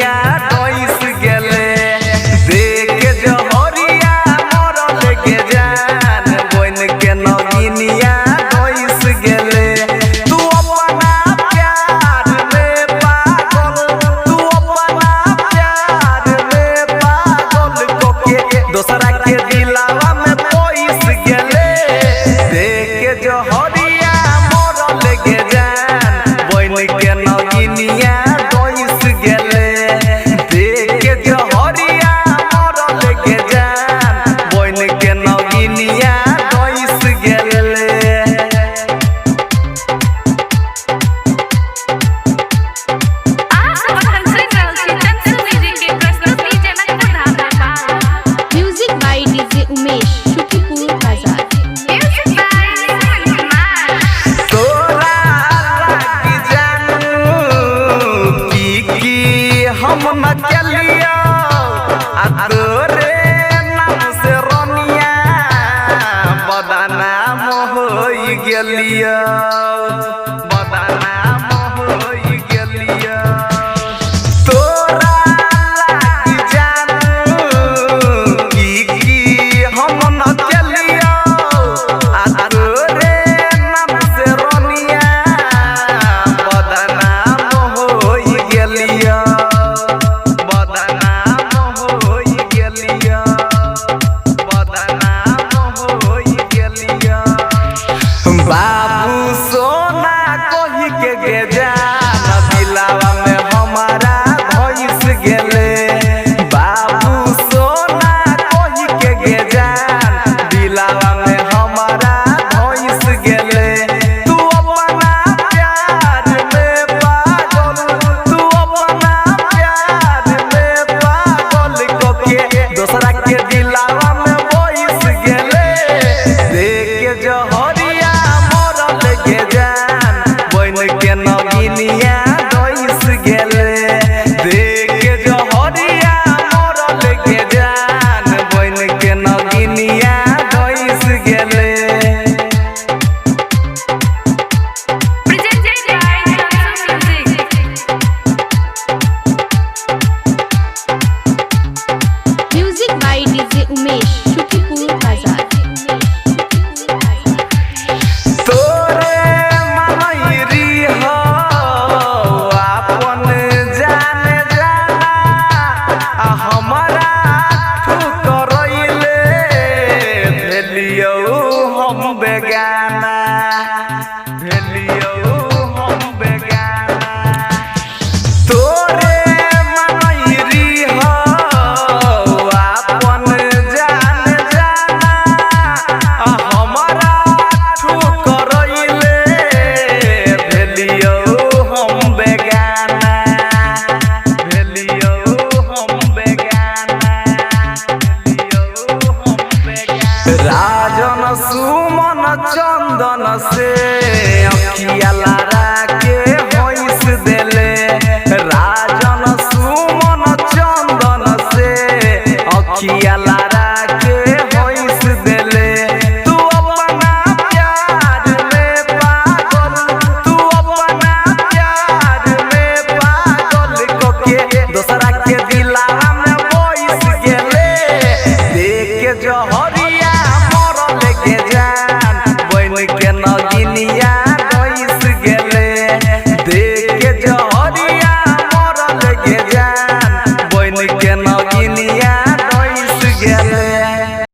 नगिनिया डोइस गेले देख जहरिया मरल के जान बन के नगिनिया डोइस गेले तू अपना प्यार में पागल तू अपना प्यार में पागल कोके दोसरा के दिलावा में पोइस गेले देख जहरिया मरल के जान बन के नगिनिया डोइस गेले देख जहरिया मरल के जान बन के नगिनिया डोइस गेले। Music by DJ Umesh Shukipur बाजार। तोरा लागी जानू की हम न चलियो आ